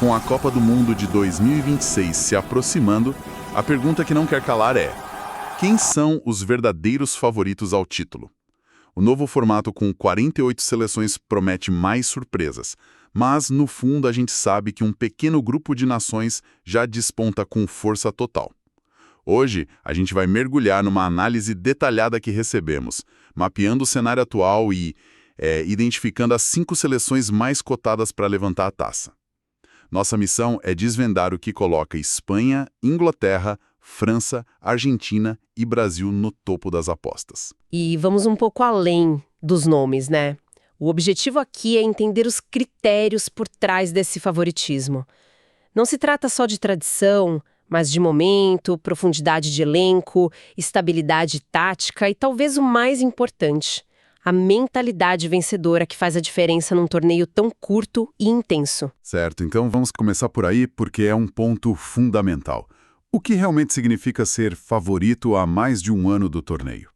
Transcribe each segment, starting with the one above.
Com a Copa do Mundo de 2026 se aproximando, a pergunta que não quer calar é: quem são os verdadeiros favoritos ao título? O novo formato com 48 seleções promete mais surpresas, mas no fundo a gente sabe que um pequeno grupo de nações já desponta com força total. Hoje, a gente vai mergulhar numa análise detalhada que recebemos, mapeando o cenário atual e identificando as 5 seleções mais cotadas para levantar a taça. Nossa missão é desvendar o que coloca Espanha, Inglaterra, França, Argentina e Brasil no topo das apostas. E vamos um pouco além dos nomes, né? O objetivo aqui é entender os critérios por trás desse favoritismo. Não se trata só de tradição, mas de momento, profundidade de elenco, estabilidade tática e talvez o mais importante, a mentalidade vencedora que faz a diferença num torneio tão curto e intenso. Certo, então vamos começar por aí porque é um ponto fundamental. O que realmente significa ser favorito há mais de um ano do torneio?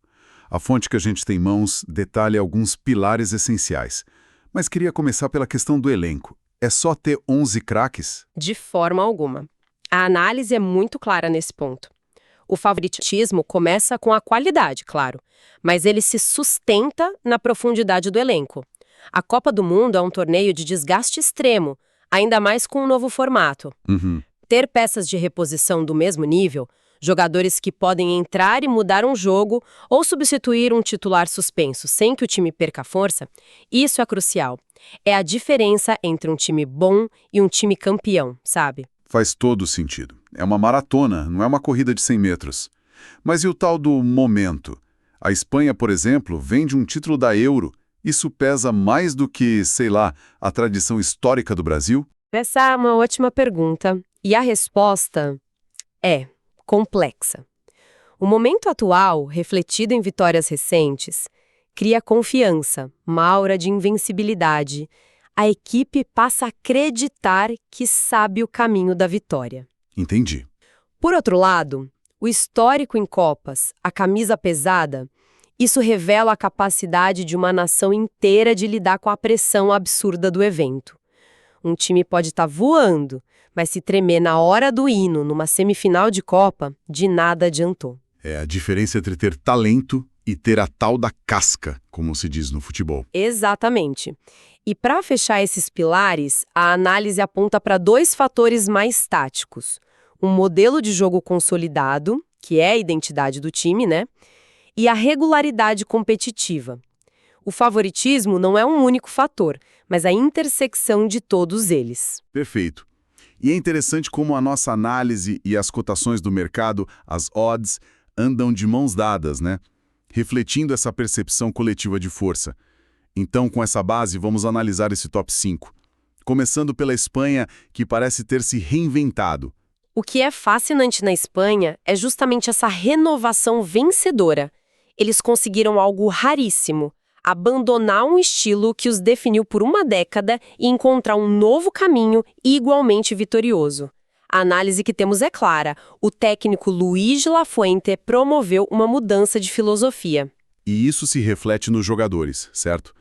A fonte que a gente tem em mãos detalha alguns pilares essenciais. Mas queria começar pela questão do elenco. É só ter 11 craques? De forma alguma. A análise é muito clara nesse ponto. O favoritismo começa com a qualidade, claro, mas ele se sustenta na profundidade do elenco. A Copa do Mundo é um torneio de desgaste extremo, ainda mais com um novo formato. Ter peças de reposição do mesmo nível, jogadores que podem entrar e mudar um jogo ou substituir um titular suspenso sem que o time perca força, isso é crucial. É a diferença entre um time bom e um time campeão, sabe? Faz todo sentido. É uma maratona, não é uma corrida de 100 metros. Mas e o tal do momento? A Espanha, por exemplo, vem de um título da Euro. Isso pesa mais do que, sei lá, a tradição histórica do Brasil? Essa é uma ótima pergunta. E a resposta é complexa. O momento atual, refletido em vitórias recentes, cria confiança, uma aura de invencibilidade. A equipe passa a acreditar que sabe o caminho da vitória. Entendi. Por outro lado, o histórico em Copas, a camisa pesada, isso revela a capacidade de uma nação inteira de lidar com a pressão absurda do evento. Um time pode estar voando, mas se tremer na hora do hino numa semifinal de Copa, de nada adiantou. É a diferença entre ter talento e ter a tal da casca, como se diz no futebol. Exatamente. E para fechar esses pilares, a análise aponta para 2 fatores mais táticos. Um modelo de jogo consolidado, que é a identidade do time, né? E a regularidade competitiva. O favoritismo não é um único fator, mas a intersecção de todos eles. Perfeito. E é interessante como a nossa análise e as cotações do mercado, as odds, andam de mãos dadas, né? Refletindo essa percepção coletiva de força. Então, com essa base, vamos analisar esse top 5. Começando pela Espanha, que parece ter se reinventado. O que é fascinante na Espanha é justamente essa renovação vencedora. Eles conseguiram algo raríssimo, abandonar um estilo que os definiu por uma década e encontrar um novo caminho igualmente vitorioso. A análise que temos é clara. O técnico Luis de la Fuente promoveu uma mudança de filosofia. E isso se reflete nos jogadores, certo?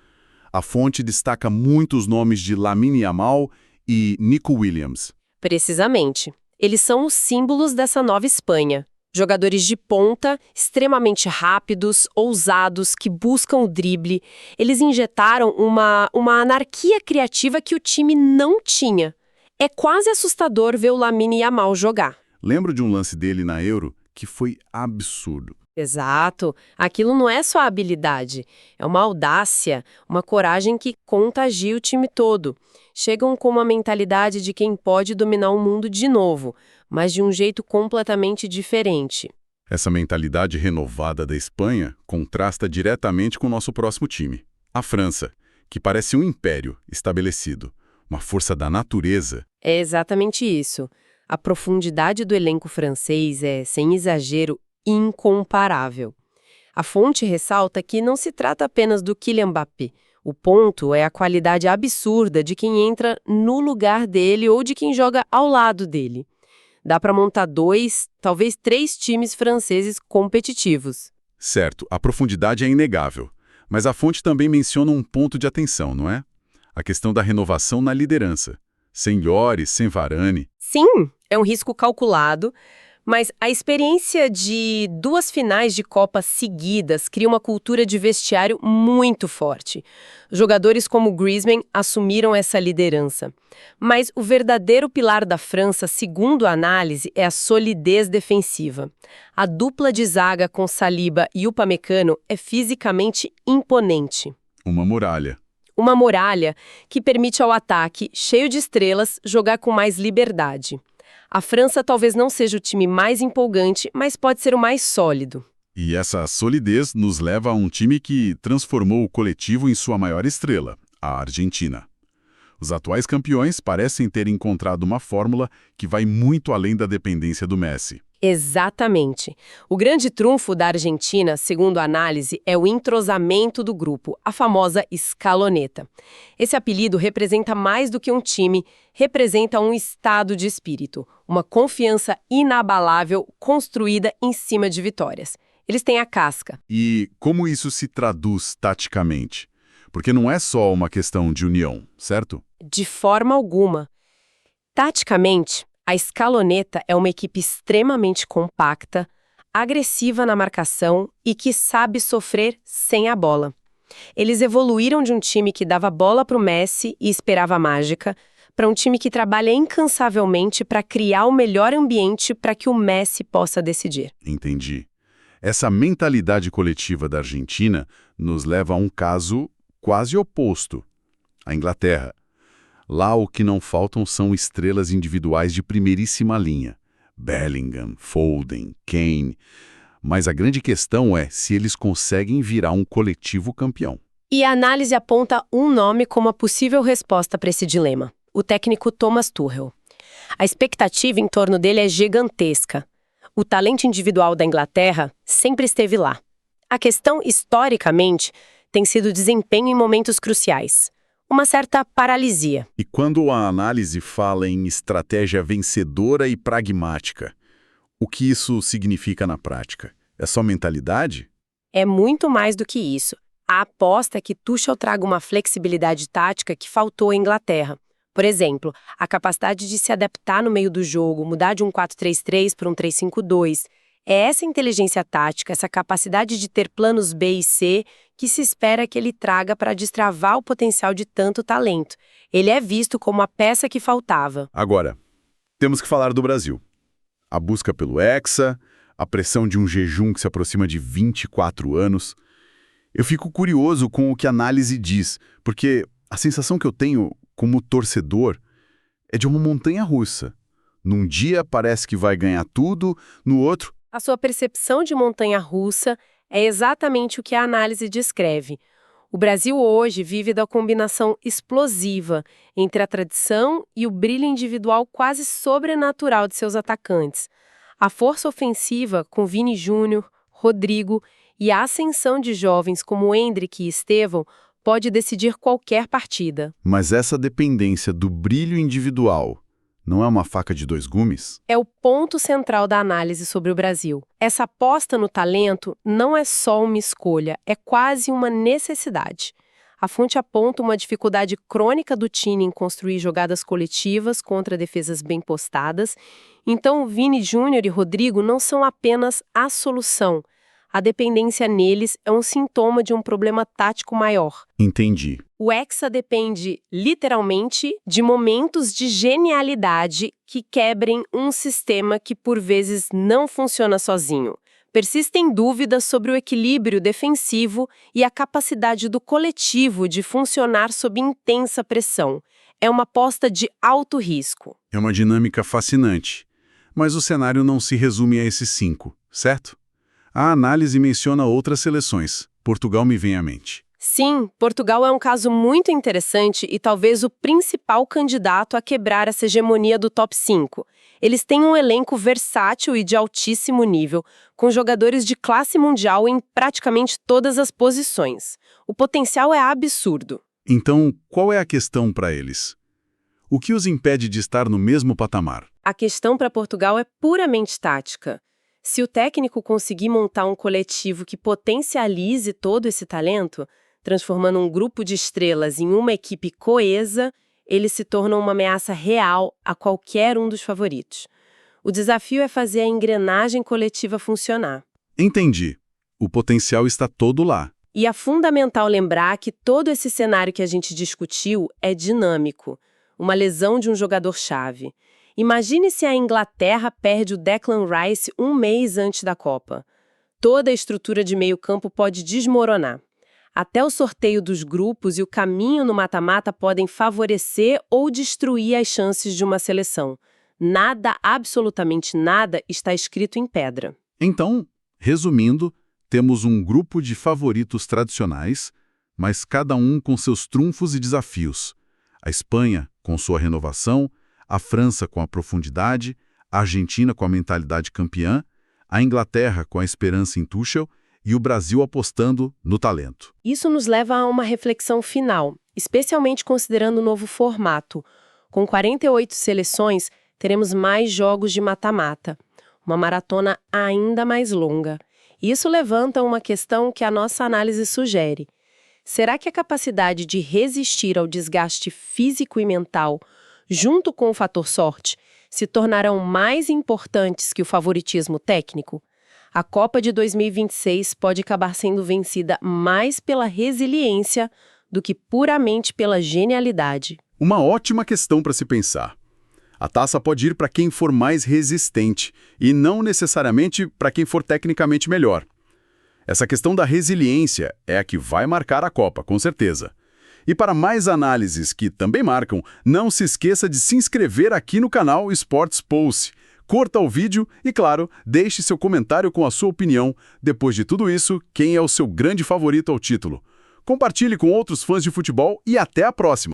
A fonte destaca muitos nomes de Lamine Yamal e Nico Williams. Precisamente. Eles são os símbolos dessa nova Espanha. Jogadores de ponta, extremamente rápidos, ousados, que buscam o drible. Eles injetaram uma anarquia criativa que o time não tinha. É quase assustador ver o Lamine Yamal jogar. Lembro de um lance dele na Euro que foi absurdo. Exato. Aquilo não é só habilidade, é uma audácia, uma coragem que contagia o time todo. Chegam com uma mentalidade de quem pode dominar o mundo de novo, mas de um jeito completamente diferente. Essa mentalidade renovada da Espanha contrasta diretamente com o nosso próximo time, a França, que parece um império estabelecido, uma força da natureza. É exatamente isso. A profundidade do elenco francês é, sem exagero, incomparável. A fonte ressalta que não se trata apenas do Kylian Mbappé. O ponto é a qualidade absurda de quem entra no lugar dele ou de quem joga ao lado dele. Dá para montar 2, talvez 3 times franceses competitivos. Certo, a profundidade é inegável. Mas a fonte também menciona um ponto de atenção, não é? A questão da renovação na liderança. Sem Lloris, sem Varane. Sim, é um risco calculado, mas a experiência de 2 finais de Copa seguidas cria uma cultura de vestiário muito forte. Jogadores como Griezmann assumiram essa liderança. Mas o verdadeiro pilar da França, segundo a análise, é a solidez defensiva. A dupla de zaga com Saliba e Upamecano é fisicamente imponente. Uma muralha. Uma muralha que permite ao ataque, cheio de estrelas, jogar com mais liberdade. A França talvez não seja o time mais empolgante, mas pode ser o mais sólido. E essa solidez nos leva a um time que transformou o coletivo em sua maior estrela, a Argentina. Os atuais campeões parecem ter encontrado uma fórmula que vai muito além da dependência do Messi. Exatamente. O grande trunfo da Argentina, segundo a análise, é o entrosamento do grupo, a famosa escaloneta. Esse apelido representa mais do que um time, representa um estado de espírito, uma confiança inabalável construída em cima de vitórias. Eles têm a casca. E como isso se traduz taticamente? Porque não é só uma questão de união, certo? De forma alguma. Taticamente, a escaloneta é uma equipe extremamente compacta, agressiva na marcação e que sabe sofrer sem a bola. Eles evoluíram de um time que dava bola para o Messi e esperava a mágica, para um time que trabalha incansavelmente para criar o melhor ambiente para que o Messi possa decidir. Entendi. Essa mentalidade coletiva da Argentina nos leva a um caso quase oposto, a Inglaterra. Lá o que não faltam são estrelas individuais de primeiríssima linha. Bellingham, Foden, Kane. Mas a grande questão é se eles conseguem virar um coletivo campeão. E a análise aponta um nome como a possível resposta para esse dilema: o técnico Thomas Tuchel. A expectativa em torno dele é gigantesca. O talento individual da Inglaterra sempre esteve lá. A questão, historicamente, tem sido o desempenho em momentos cruciais. Uma certa paralisia. E quando a análise fala em estratégia vencedora e pragmática, o que isso significa na prática? É só mentalidade? É muito mais do que isso. A aposta é que Tuchel traga uma flexibilidade tática que faltou à Inglaterra. Por exemplo, a capacidade de se adaptar no meio do jogo, mudar de um 4-3-3 para um 3-5-2. É essa inteligência tática, essa capacidade de ter planos B e C que se espera que ele traga para destravar o potencial de tanto talento. Ele é visto como a peça que faltava. Agora, temos que falar do Brasil. A busca pelo Hexa, a pressão de um jejum que se aproxima de 24 anos. Eu fico curioso com o que a análise diz, porque a sensação que eu tenho como torcedor é de uma montanha-russa. Num dia parece que vai ganhar tudo, no outro... A sua percepção de montanha-russa é exatamente o que a análise descreve. O Brasil hoje vive da combinação explosiva entre a tradição e o brilho individual quase sobrenatural de seus atacantes. A força ofensiva com Vini Júnior, Rodrigo e a ascensão de jovens como Endrick e Estevão pode decidir qualquer partida. Mas essa dependência do brilho individual não é uma faca de dois gumes? É o ponto central da análise sobre o Brasil. Essa aposta no talento não é só uma escolha, é quase uma necessidade. A fonte aponta uma dificuldade crônica do time em construir jogadas coletivas contra defesas bem postadas. Então, Vini Júnior e Rodrigo não são apenas a solução. A dependência neles é um sintoma de um problema tático maior. Entendi. O Hexa depende, literalmente, de momentos de genialidade que quebrem um sistema que, por vezes, não funciona sozinho. Persistem dúvidas sobre o equilíbrio defensivo e a capacidade do coletivo de funcionar sob intensa pressão. É uma aposta de alto risco. É uma dinâmica fascinante. Mas o cenário não se resume a esses 5, certo? A análise menciona outras seleções. Portugal me vem à mente. Sim, Portugal é um caso muito interessante e talvez o principal candidato a quebrar essa hegemonia do top 5. Eles têm um elenco versátil e de altíssimo nível, com jogadores de classe mundial em praticamente todas as posições. O potencial é absurdo. Então, qual é a questão para eles? O que os impede de estar no mesmo patamar? A questão para Portugal é puramente tática. Se o técnico conseguir montar um coletivo que potencialize todo esse talento, transformando um grupo de estrelas em uma equipe coesa, eles se tornam uma ameaça real a qualquer um dos favoritos. O desafio é fazer a engrenagem coletiva funcionar. Entendi. O potencial está todo lá. E é fundamental lembrar que todo esse cenário que a gente discutiu é dinâmico. Uma lesão de um jogador-chave. Imagine se a Inglaterra perde o Declan Rice um mês antes da Copa. Toda a estrutura de meio-campo pode desmoronar. Até o sorteio dos grupos e o caminho no mata-mata podem favorecer ou destruir as chances de uma seleção. Nada, absolutamente nada, está escrito em pedra. Então, resumindo, temos um grupo de favoritos tradicionais, mas cada um com seus trunfos e desafios. A Espanha, com sua renovação, a França com a profundidade, a Argentina com a mentalidade campeã, a Inglaterra com a esperança em Tuchel e o Brasil apostando no talento. Isso nos leva a uma reflexão final, especialmente considerando o novo formato. Com 48 seleções, teremos mais jogos de mata-mata, uma maratona ainda mais longa. Isso levanta uma questão que a nossa análise sugere. Será que a capacidade de resistir ao desgaste físico e mental, junto com o fator sorte, se tornarão mais importantes que o favoritismo técnico? A Copa de 2026 pode acabar sendo vencida mais pela resiliência do que puramente pela genialidade. Uma ótima questão para se pensar. A taça pode ir para quem for mais resistente e não necessariamente para quem for tecnicamente melhor. Essa questão da resiliência é a que vai marcar a Copa, com certeza. E para mais análises que também marcam, não se esqueça de se inscrever aqui no canal Sports Pulse. Curta o vídeo e, claro, deixe seu comentário com a sua opinião. Depois de tudo isso, quem é o seu grande favorito ao título? Compartilhe com outros fãs de futebol e até a próxima!